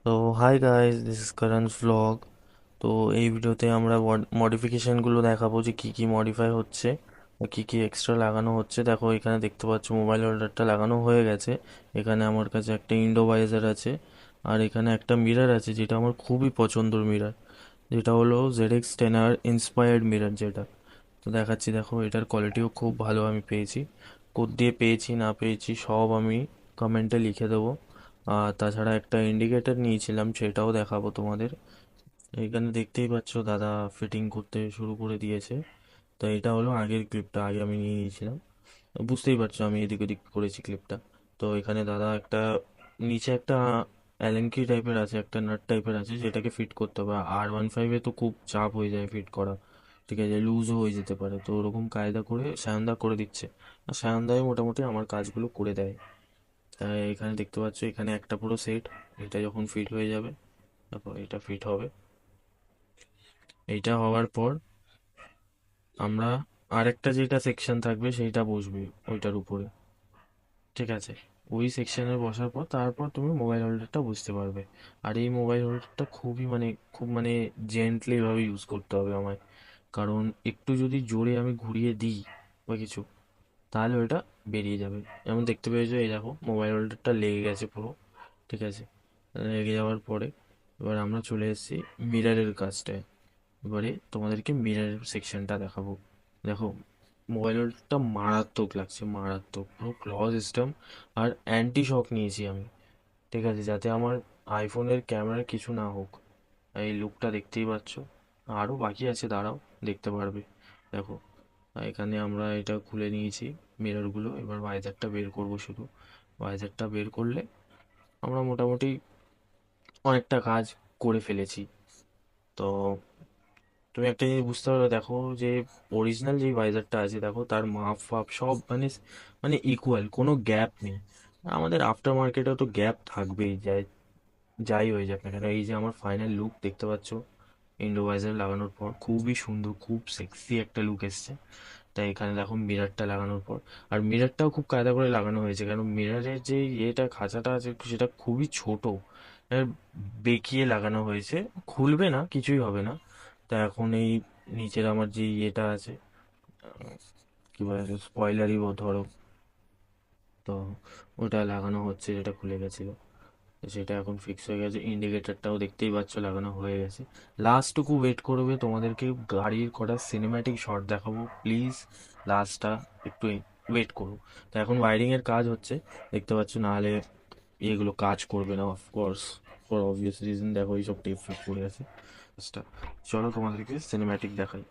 তো hi guys, this is Karan's vlog. তো এই ভিডিওতে আমরা মডিফিকেশনগুলো দেখাবো যে কি কি মডিফাই হচ্ছে বা কি কি এক্সট্রা লাগানো হচ্ছে। দেখো, এখানে দেখতে পাচ্ছ মোবাইল হোল্ডারটা লাগানো হয়ে গেছে। এখানে আমার কাছে একটা ইন্ডো ভাইজার আছে, আর এখানে একটা মিরর আছে যেটা আমার খুবই পছন্দের মিরর, যেটা হলো ZX10R ইন্সপায়ার্ড মিরর যেটা। তো দেখাচ্ছি, দেখো এটার কোয়ালিটিও খুব ভালো আমি পেয়েছি। কোড দিয়ে পেয়েছি না পেয়েছি সব আমি কমেন্টে লিখে দেবো। আর তাছাড়া একটা ইন্ডিকেটর নিয়েছিলাম, সেটাও দেখাবো তোমাদের। এখানে দেখতেই পাচ্ছ দাদা ফিটিং করতে শুরু করে দিয়েছে। তো এটা হলো আগের ক্লিপটা, আগে আমি নিয়ে নিয়েছিলাম। বুঝতেই পারছো আমি এদিক ওদিক করেছি ক্লিপটা। তো এখানে দাদা একটা নিচে একটা অ্যালেন কি টাইপের আছে, একটা নাট টাইপের আছে, যেটাকে ফিট করতে হবে। R15-এ তো খুব চাপ হয়ে যায় ফিট করা, ঠিক আছে, লুজও হয়ে যেতে পারে। তো ওরকম কায়দা করে সায়নদা করে দিচ্ছে। আর সায়নদাই মোটামুটি আমার কাজগুলো করে দেয়। তাই এখানে দেখতে পাচ্ছ, এখানে একটা পুরো সেট। এটা যখন ফিট হয়ে যাবে, তারপর এটা ফিট হবে। এইটা হওয়ার পর আমরা আরেকটা যেটা সেকশন থাকবে সেইটা বসবে ওইটার উপরে, ঠিক আছে। ওই সেকশনে বসার পর তারপর তুমি মোবাইল হোল্ডারটা বুঝতে পারবে। আর এই মোবাইল হোল্ডারটা খুবই খুব জেন্টলি ভাবে ইউজ করতে হবে আমায়। কারণ একটু যদি জোরে আমি ঘুরিয়ে দিই বা কিছু, তাহলে ওটা বেরিয়ে যাবে। যেমন দেখতে পেয়েছো, এই দেখো মোবাইল হোল্ডারটা লেগে গেছে পুরো, ঠিক আছে। লেগে যাওয়ার পরে এবার আমরা চলে এসেছি মিররের কাজটায়। এবারে তোমাদেরকে মিররের সেকশনটা দেখাবো। দেখো, মোবাইল হোল্ডারটা মারাত্মক লাগছে, মারাত্মক, পুরো ক্লজ সিস্টেম। আর অ্যান্টি শক নিয়েছি আমি, ঠিক আছে, যাতে আমার আইফোনের ক্যামেরার কিছু না হোক। এই লুকটা দেখতেই পাচ্ছ, আরও বাকি আছে, দাঁড়াও দেখতে পারবে। দেখো, এখানে আমরা এটা খুলে নিয়েছি মিররগুলো। এবার ভাইজারটা বের করব শুধু। ভাইজারটা বের করলে আমরা মোটামুটি অনেকটা কাজ করে ফেলেছি। তো তুমি একটা জিনিস বুঝতে পারবে, দেখো যে অরিজিনাল যে ভাইজারটা আছে, দেখো তার মাপ ফাপ সব মানে ইকুয়াল, কোনো গ্যাপ নেই। আমাদের আফটার মার্কেটেও তো গ্যাপ থাকবেই, যাই হয়ে যাক না কেন। এই যে আমার ফাইনাল লুক দেখতে পাচ্ছ, ইন্ডো ভাইজার লাগানোর পর খুবই সুন্দর, খুব সেক্সি একটা লুক এসছে। তাই এখানে দেখো মিররটা লাগানোর পর, আর মিররটাও খুব কায়দা করে লাগানো হয়েছে, কারণ মিররের যে ইয়েটা খাঁচাটা আছে সেটা খুবই ছোট। এর বেঁকিয়ে লাগানো হয়েছে, খুলবে না, কিছুই হবে না। তা এখন এই নিচের আমার যে ইয়েটা আছে, কি বলে, স্পয়লারই ধরো, তো ওটা লাগানো হচ্ছে, যেটা খুলে গেছিল। তো সেটা এখন ফিক্স হয়ে গেছে। ইন্ডিকেটরটাও দেখতেই পাচ্ছ লাগানো হয়ে গেছে। লাস্টটুকু ওয়েট করবে, তোমাদেরকে গাড়ির কটা সিনেম্যাটিক শট দেখাবো, প্লিজ। লাস্টটা একটু ওয়েট করো। তো এখন ওয়াইরিং এর কাজ হচ্ছে, দেখতে পাচ্ছ, নাহলে এগুলো কাজ করবে না অফকোর্স, ফর অবভিয়াস রিজন। দেখো এইসব টেপ ফেপ পড়ে আছে। কাজটা, চলো তোমাদেরকে সিনেম্যাটিক দেখাই।